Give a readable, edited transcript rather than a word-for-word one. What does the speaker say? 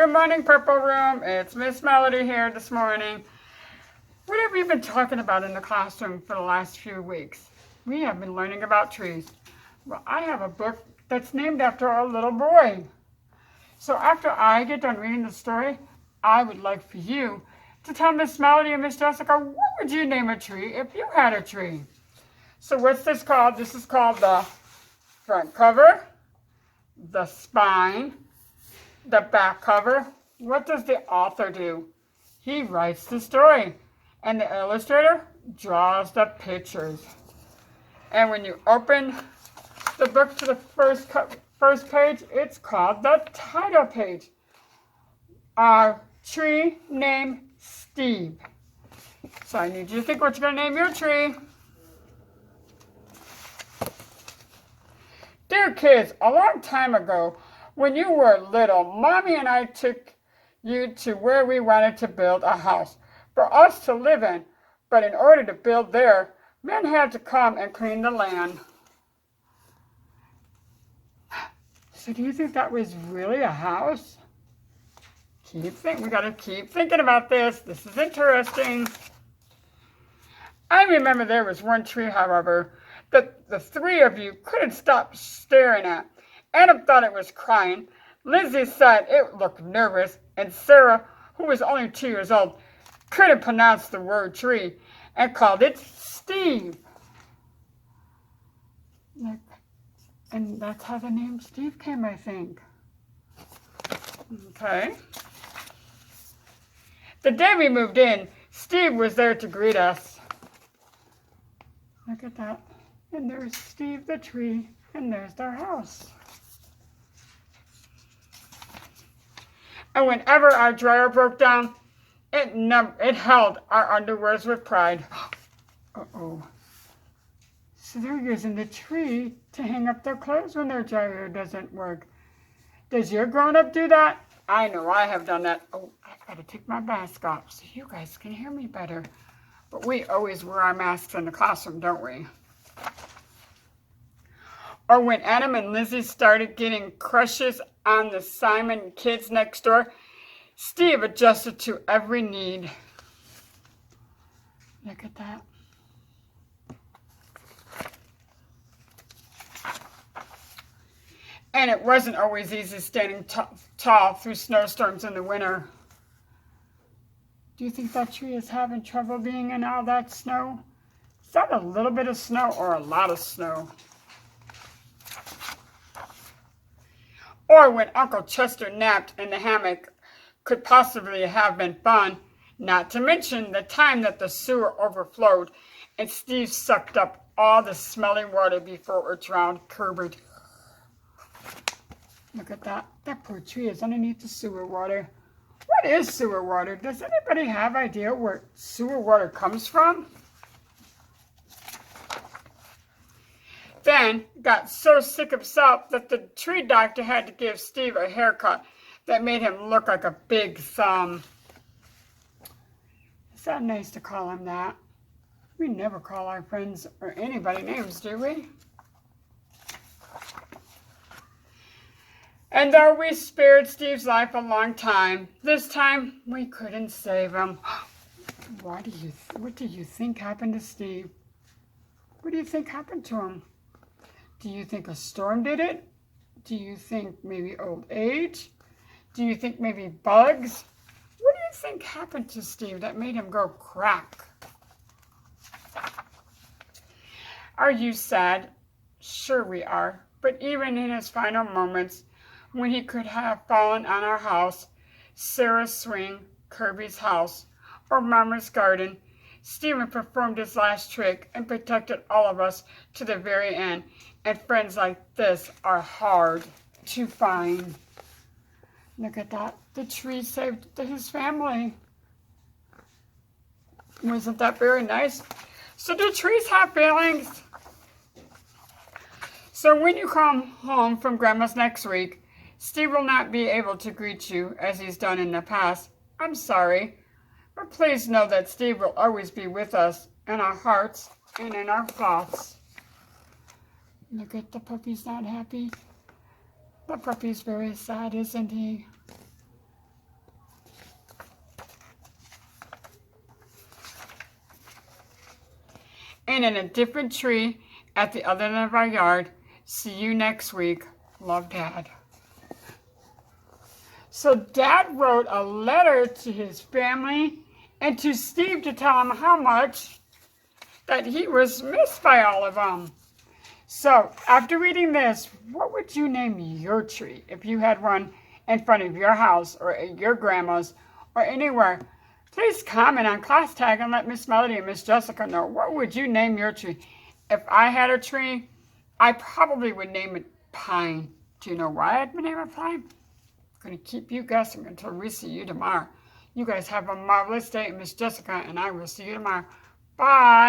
Good morning, Purple Room. It's Miss Melody here this morning. What have we been talking about in the classroom for the last few weeks? We have been learning about trees. Well, I have a book that's named after a little boy. So after I get done reading the story, I would like for you to tell Miss Melody and Miss Jessica, what would you name a tree if you had a tree? So what's this called? This is called the front cover, the spine, the back cover. What does the author do? He writes the story, and the illustrator draws the pictures. And when you open the book to the first page, it's called the title page. Our tree named Steve. So I need you to think what you're going to name your tree. Dear kids, a long time ago, when you were little, Mommy and I took you to where we wanted to build a house for us to live in. But in order to build there, men had to come and clean the land. So do you think that was really a house? We got to keep thinking about this. This is interesting. I remember there was one tree, however, that the three of you couldn't stop staring at. Adam thought it was crying. Lizzie said it looked nervous. And Sarah, who was only 2 years old, couldn't pronounce the word tree and called it Steve. And that's how the name Steve came, I think. Okay. The day we moved in, Steve was there to greet us. Look at that. And there's Steve the tree, and there's their house. And whenever our dryer broke down, it held our underwears with pride. Uh-oh. So they're using the tree to hang up their clothes when their dryer doesn't work. Does your grown-up do that? I know I have done that. Oh, I've got to take my mask off so you guys can hear me better. But we always wear our masks in the classroom, don't we? Or when Adam and Lizzie started getting crushes on the Simon kids next door, Steve adjusted to every need. Look at that. And it wasn't always easy standing tall through snowstorms in the winter. Do you think that tree is having trouble being in all that snow? Is that a little bit of snow or a lot of snow? Or when Uncle Chester napped in the hammock could possibly have been fun, not to mention the time that the sewer overflowed and Steve sucked up all the smelly water before it drowned Herbert. Look at that. That poor tree is underneath the sewer water. What is sewer water? Does anybody have idea where sewer water comes from? Then got so sick of himself that the tree doctor had to give Steve a haircut that made him look like a big thumb. Is that nice to call him that? We never call our friends or anybody names, do we? And though we spared Steve's life a long time, this time we couldn't save him. What do you think happened to Steve? What do you think happened to him? Do you think a storm did it? Do you think maybe old age? Do you think maybe bugs? What do you think happened to Steve that made him go crack? Are you sad? Sure we are. But even in his final moments, when he could have fallen on our house, Sarah's swing, Kirby's house, or Mama's garden, Stephen performed his last trick and protected all of us to the very end. And friends like this are hard to find. Look at that. The tree saved his family. Wasn't that very nice? So do trees have feelings? So when you come home from Grandma's next week, Steve will not be able to greet you as he's done in the past. I'm sorry. But please know that Steve will always be with us in our hearts and in our thoughts. Look at the puppy's not happy. The puppy's very sad, isn't he? playing in a different tree at the other end of our yard. See you next week. Love, Dad. So Dad wrote a letter to his family and to Steve to tell him how much that he was missed by all of them. So after reading this, what would you name your tree if you had one in front of your house or at your grandma's or anywhere? Please comment on Class Tag and let Miss Melody and Miss Jessica know. What would you name your tree? If I had a tree, I probably would name it Pine. Do you know why I'd name it Pine? I'm going to keep you guessing until we see you tomorrow. You guys have a marvelous day, Miss Jessica, and I will see you tomorrow. Bye.